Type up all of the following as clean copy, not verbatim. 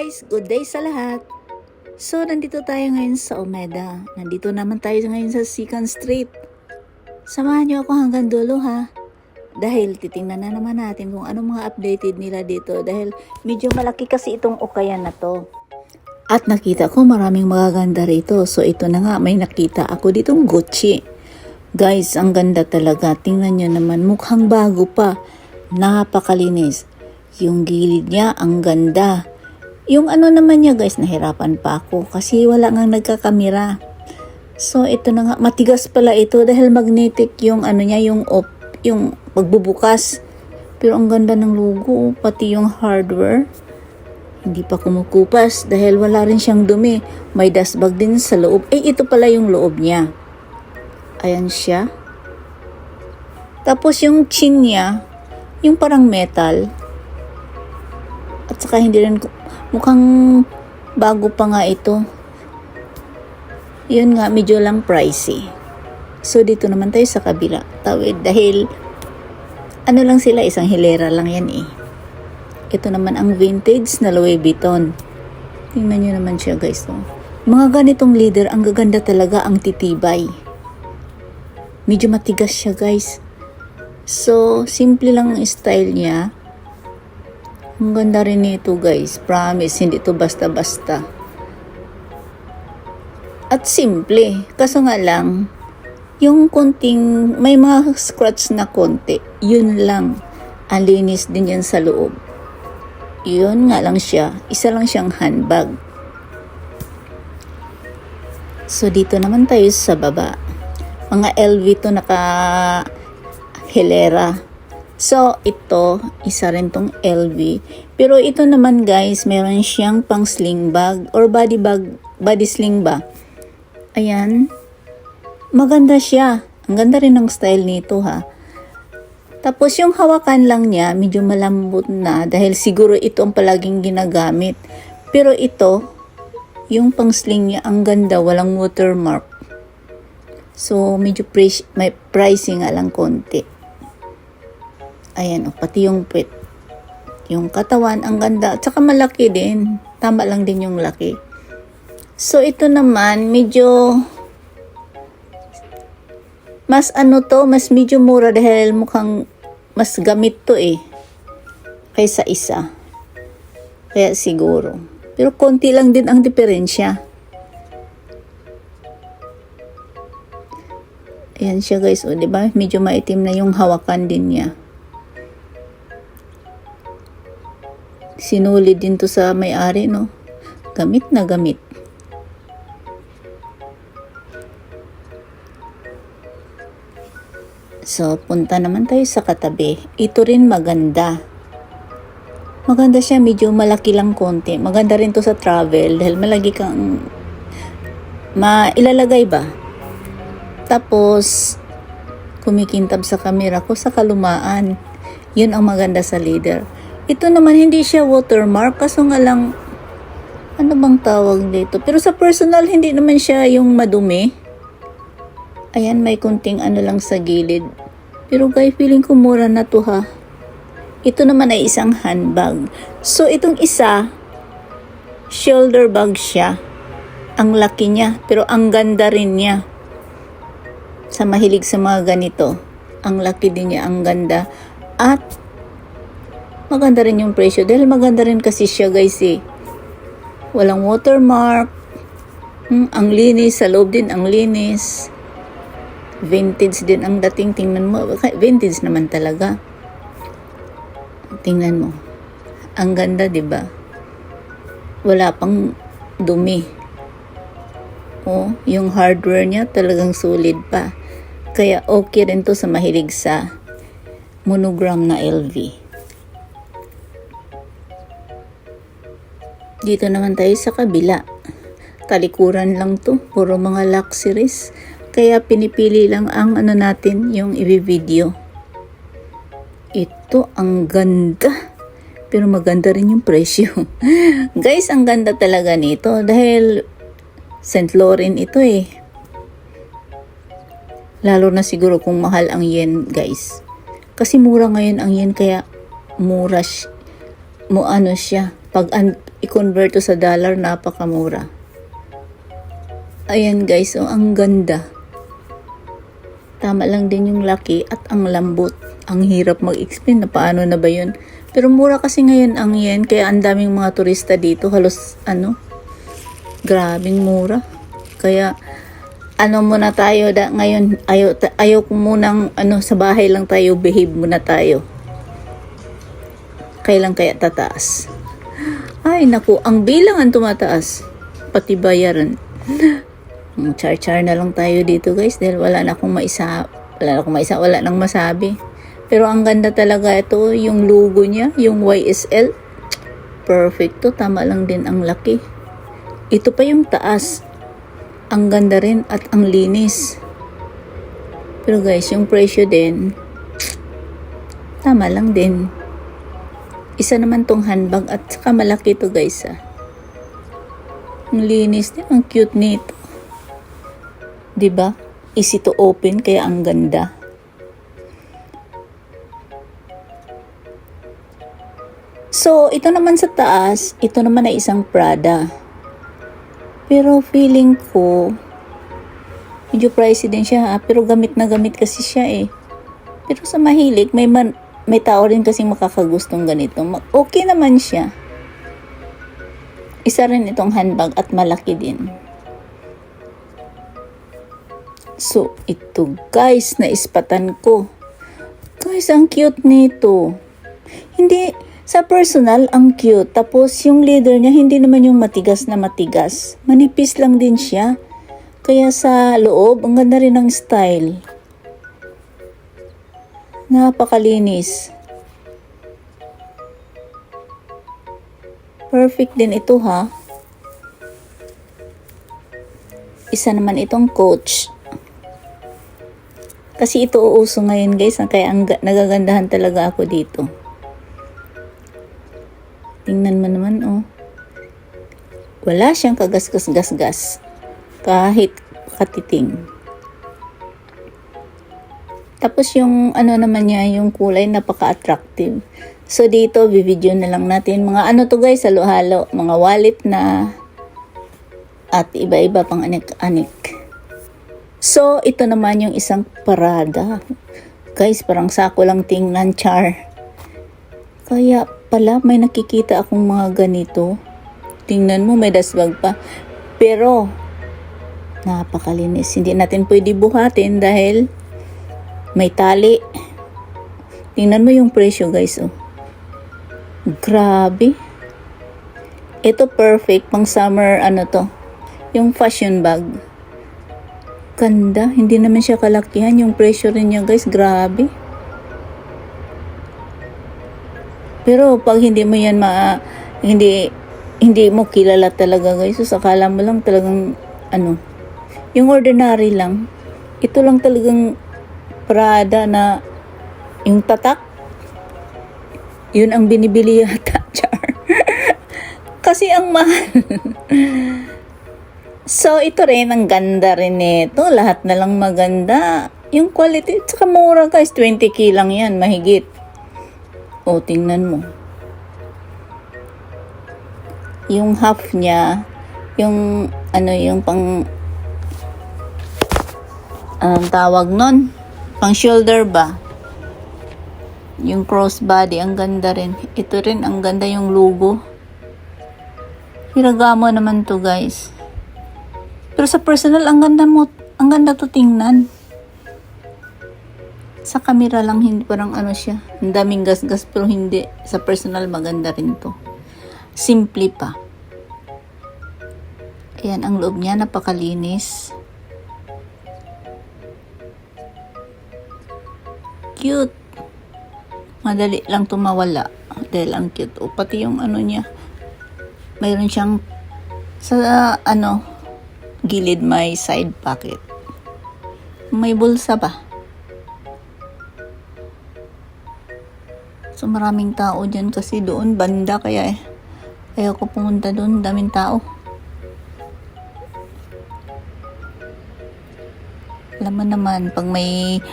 guys! Good day sa lahat! So, nandito tayo ngayon sa Omeda. Nandito naman tayo ngayon sa 2nd Street. Samahan niyo ako hanggang dulo ha. Dahil titingnan na naman natin kung anong mga updated nila dito. Dahil medyo malaki kasi itong ukayan na to. At nakita ko maraming magaganda rito. So, ito na nga, may nakita ako ditong Gucci. Guys, ang ganda talaga. Tingnan niyo naman, mukhang bago pa. Napakalinis. Yung gilid niya, ang ganda. Yung ano naman niya guys, nahirapan pa ako kasi wala ngang nagkakamera. So ito na nga, matigas pala ito dahil magnetic yung ano niya, yung pagbubukas. Pero ang ganda ng logo, pati yung hardware. Hindi pa kumukupas dahil wala rin siyang dumi. May dustbag din sa loob. Ito pala yung loob niya. Ayan siya. Tapos yung chin niya, yung parang metal. At saka hindi rin, mukhang bago pa nga ito. Yun nga, medyo lang pricey. So, dito naman tayo sa kabila. Tawid dahil, ano lang sila, isang hilera lang yan eh. Ito naman ang vintage na Louis Vuitton. Tingnan nyo naman siya guys. Oh. Mga ganitong leather, ang gaganda talaga, ang titibay. Medyo matigas siya guys. So, simple lang ang style niya. Ang ganda rin nito guys. Promise, hindi to basta-basta. At simple. Kaso nga lang, yung konting, may mga scratch na konti. Yun lang. Ang linis din yan sa loob. Yun nga lang siya. Isa lang siyang handbag. So, dito naman tayo sa baba. Mga LV to naka-hilera. So, ito, isa rin tong LV. Pero ito naman guys, meron siyang pang sling bag or body sling ba. Ayan. Maganda siya. Ang ganda rin ng style nito ha. Tapos yung hawakan lang niya, medyo malambot na dahil siguro ito ang palaging ginagamit. Pero ito, yung pang sling niya, ang ganda, walang watermark. So, medyo may pricing nga lang konti. Ayan, pati yung puwet. Yung katawan, ang ganda. At saka malaki din. Tama lang din yung laki. So, ito naman, medyo mas mas medyo mura dahil mukhang mas gamit to eh. Kaysa isa. Kaya siguro. Pero konti lang din ang diferensya. Ayan siya guys, o diba? Medyo maitim na yung hawakan din niya. Sinulid din to sa may-ari, no? Gamit na gamit. So, punta naman tayo sa katabi. Ito rin maganda. Maganda siya, medyo malaki lang konti. Maganda rin to sa travel dahil malagi kang mailalagay ba? Tapos, kumikintab sa kamera ko sa kalumaan. Yun ang maganda sa leather. Ito naman hindi siya watermark kaso nga lang ano bang tawag dito. Pero sa personal hindi naman siya yung madumi. Ayan, may kunting ano lang sa gilid. Pero guys, feeling ko mura na to ha. Ito naman ay isang handbag. So itong isa, shoulder bag siya. Ang laki niya pero ang ganda rin niya. Sa mahilig sa mga ganito, ang laki din niya, ang ganda. At maganda rin yung presyo dahil maganda rin kasi siya guys eh. Walang watermark. Ang linis. Sa loob din ang linis. Vintage din ang dating. Tingnan mo. Vintage naman talaga. Tingnan mo. Ang ganda diba? Wala pang dumi. Oh, yung hardware niya talagang solid pa. Kaya okay rin to sa mahilig sa monogram na LV. Dito naman tayo sa kabila. Talikuran lang to. Puro mga luxuries. Kaya pinipili lang ang ano natin, yung i-video. Ito, ang ganda. Pero maganda rin yung presyo. Guys, ang ganda talaga nito. Dahil St. Laurent ito eh. Lalo na siguro kung mahal ang yen, guys. Kasi mura ngayon ang yen, kaya mura siya. Pag i-convert to sa dollar, napakamura. Ayan guys, oh, ang ganda. Tama lang din yung laki at ang lambot. Ang hirap mag-explain na paano na ba yun. Pero mura kasi ngayon ang yen, kaya ang daming mga turista dito. Halos grabing mura. Kaya muna tayo ngayon, ayaw ko munang sa bahay lang tayo, behave muna tayo. Kailan kaya tataas? Ay naku, ang bilang ang tumataas, pati bayaran. Char-char na lang tayo dito guys, dahil wala nang masabi. Pero ang ganda talaga ito, yung logo niya, yung YSL. Perfecto, tama lang din ang laki. Ito pa yung taas. Ang ganda rin at ang linis. Pero guys, yung presyo din, tama lang din. Isa naman tong handbag at saka malaki to guys. Ang linis din, ang cute nito. 'Di ba? Easy to open kaya ang ganda. So, ito naman sa taas, ito naman ay isang Prada. Pero feeling ko, medyo pricey din siya pero gamit na gamit kasi siya eh. Pero sa mahilig, may tao rin kasi makakagustong ganito. Okay naman siya. Isa rin itong handbag at malaki din. So, ito guys, naispatan ko. Guys, ang cute nito. Hindi, sa personal, ang cute. Tapos, yung leather niya, hindi naman yung matigas na matigas. Manipis lang din siya. Kaya sa loob, ang ganda rin ng style. Napakalinis. Perfect din ito ha. Isa naman itong Coach. Kasi ito uuso ngayon guys, kaya nagagandahan talaga ako dito. Tingnan mo naman oh. Wala siyang kagasgas-gasgas. Kahit katiting. Tapos yung naman niya, yung kulay napaka-attractive. So dito, bibidyo na lang natin. Mga to guys, halo-halo. Mga wallet na. At iba-iba pang anik-anik. So, ito naman yung isang Prada. Guys, parang sako lang tingnan, char. Kaya pala, may nakikita akong mga ganito. Tingnan mo, may dasbag pa. Pero, napakalinis. Hindi natin pwede buhatin dahil may tali. Tingnan mo yung presyo, guys. Oh. Grabe. Ito perfect pang summer, yung fashion bag. Ganda. Hindi naman siya kalakihan. Yung presyo rin niya, guys. Grabe. Pero pag hindi mo yan hindi mo kilala talaga, guys. So, akala mo lang talagang yung ordinary lang. Ito lang talagang Prada na yung tatak. Yun ang binibili yata, char. Kasi ang mahal. So, ito rin, ang ganda rin nito. Lahat na lang maganda. Yung quality, tsaka mura guys. 20k lang yan, mahigit. O, tingnan mo. Yung half niya, yung, yung pang, tawag nun? Pang shoulder ba? Yung crossbody, ang ganda rin. Ito rin, ang ganda yung logo. Hiragamo naman to guys. Pero sa personal, ang ganda to tingnan. Sa camera lang, hindi parang siya. Ang daming gas-gas, pero hindi. Sa personal, maganda rin to. Simple pa. Ayan, ang loob niya, napakalinis. Cute. Madali lang tumawala. Dahil ang cute. O, pati yung niya. Mayroon siyang sa gilid may side pocket. May bulsa ba? So maraming tao dyan kasi doon banda kaya ayaw ko pumunta doon, daming tao. Alam mo naman pag may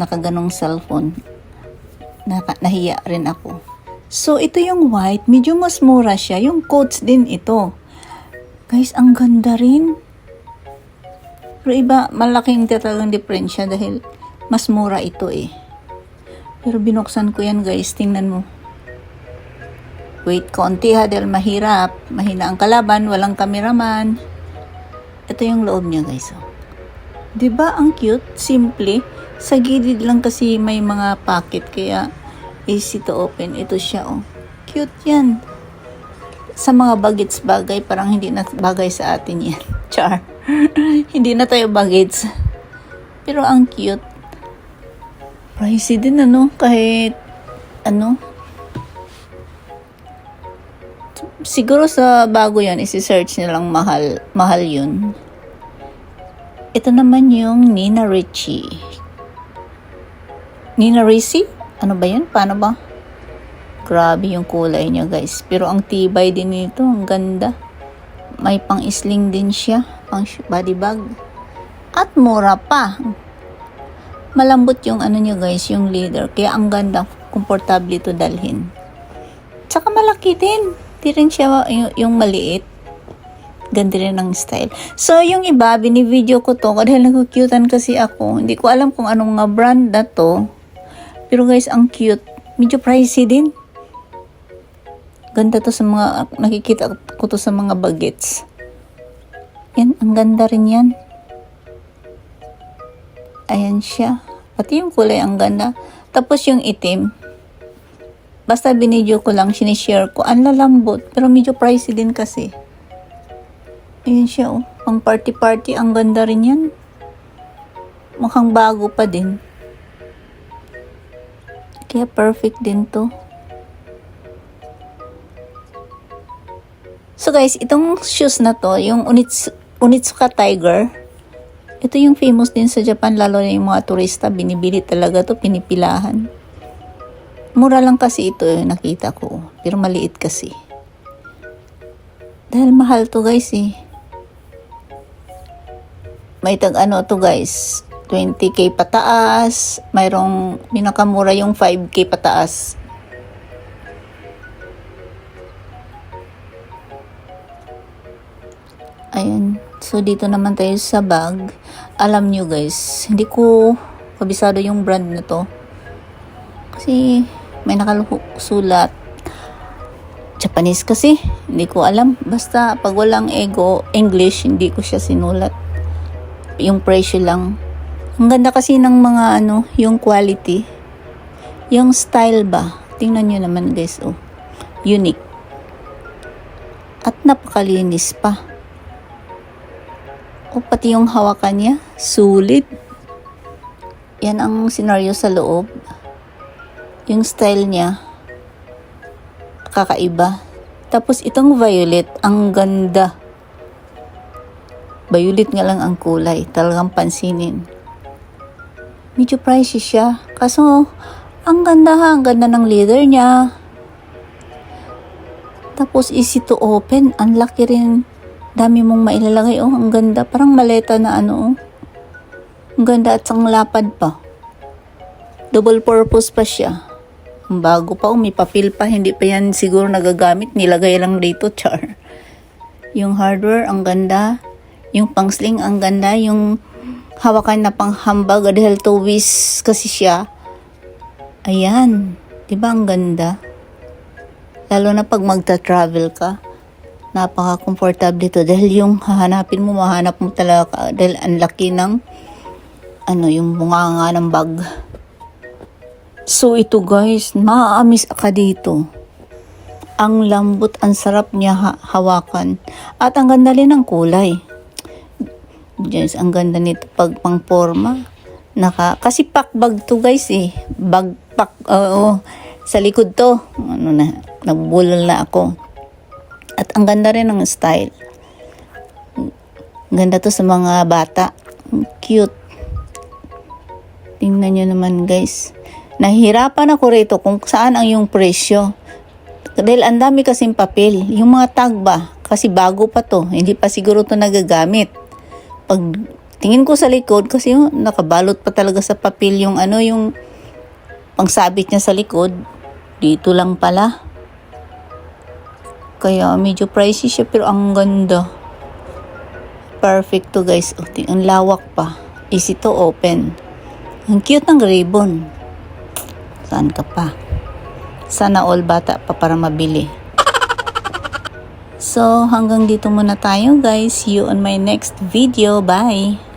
nakaganong cellphone, nahiya rin ako. So, ito yung white. Medyo mas mura siya. Yung coats din ito. Guys, ang ganda rin. Pero iba, malaking talagang diferensya dahil mas mura ito eh. Pero binuksan ko yan guys. Tingnan mo. Wait konti ha dahil mahirap. Mahina ang kalaban. Walang kameraman. Ito yung loob niya guys. Oh. Diba ang cute? Simple. Sa gilid lang kasi may mga pocket kaya easy to open. Ito siya oh. Cute yan. Sa mga bagets bagay, parang hindi na bagay sa atin yan. Char. Hindi na tayo bagets. Pero ang cute. Pricey din ano. Kahit ano. Siguro sa bago yan, isi-search nilang mahal. Mahal yun. Ito naman yung Nina Ricci. Nina Ricci? Ano ba yan? Paano ba? Grabe yung kulay niya guys. Pero ang tibay din nito. Ang ganda. May pang-isling din siya. Pang body bag. At mura pa. Malambot yung ano niya guys. Yung leather. Kaya ang ganda. Komportable ito dalhin. Tsaka malaki din. Di rin siya yung maliit. Ganda rin ang style. So yung iba, bini-video ko to. Dahil nag-cutean kasi ako. Hindi ko alam kung anong nga brand na to. Pero guys, ang cute. Medyo pricey din. Ganda to sa mga, nakikita ko to sa mga bagets. Yan, ang ganda rin yan. Ayan siya. Pati yung kulay, ang ganda. Tapos yung itim. Basta binidyo ko lang, sinishare ko. Ang lalambot, pero medyo pricey din kasi. Ayan siya oh. Pang party-party, ang ganda rin yan. Mukhang bago pa din. Kaya perfect din to. So guys, itong shoes na to, yung Onitsuka Tiger, ito yung famous din sa Japan, lalo na yung mga turista, binibili talaga to, pinipilahan. Mura lang kasi ito, nakita ko, pero maliit kasi. Dahil mahal to guys eh. May tag ano to guys, 20k pataas, mayroong pinakamura yung 5k pataas. Ayan. So, dito naman tayo sa bag. Alam nyo guys, hindi ko kabisado yung brand na to. Kasi, may nakalusulat. Japanese kasi. Hindi ko alam. Basta, pag walang English, hindi ko siya sinulat. Yung presyo lang. Ang ganda kasi ng mga yung quality. Yung style ba? Tingnan nyo naman guys, oh. Unique. At napakalinis pa. O pati yung hawakan niya, sulit. Yan ang senaryo sa loob. Yung style niya, kakaiba. Tapos itong violet, ang ganda. Violet nga lang ang kulay, talagang pansinin. Medyo pricey siya. Kaso, ang ganda ha, ang ganda ng leather niya. Tapos easy to open, ang laki rin. Dami mong mailalagay, oh, ang ganda. Parang maleta na oh. Ang ganda at sang lapad pa. Double purpose pa siya. Ang bago pa, oh, may papel pa. Hindi pa yan siguro nagagamit. Nilagay lang dito, char. Yung hardware, ang ganda. Yung pangsling, ang ganda. Yung hawakan na pang hambag dahil tuwis kasi siya. Ayan. Diba ang ganda? Lalo na pag magta-travel ka. Napaka-comfortable ito dahil yung hahanapin mo, mahanap mo talaga dahil ang laki ng yung bunganga ng bag. So ito guys, maaamis ka dito. Ang lambot, ang sarap niya hawakan. At ang ganda rin ng kulay. Yes, ang ganda nito pag pang forma. Kasi pack bag to guys eh. Bag pack, sa likod to. Nagbulol na ako. At ang ganda rin ng style. Ganda to sa mga bata. Cute. Tingnan nyo naman guys. Nahihirapan ako rito kung saan ang yung presyo. Dahil ang dami kasing papel. Yung mga tag ba? Kasi bago pa to. Hindi pa siguro to nagagamit. Pag tingin ko sa likod, kasi nakabalot pa talaga sa papel yung yung pangsabit niya sa likod. Dito lang pala. Kaya medyo pricey siya pero ang ganda. Perfect to guys. Oh, ang lawak pa. Easy to open. Ang cute ng ribbon. Saan ka pa? Sana all bata pa para mabili. So, hanggang dito muna tayo guys. See you on my next video. Bye!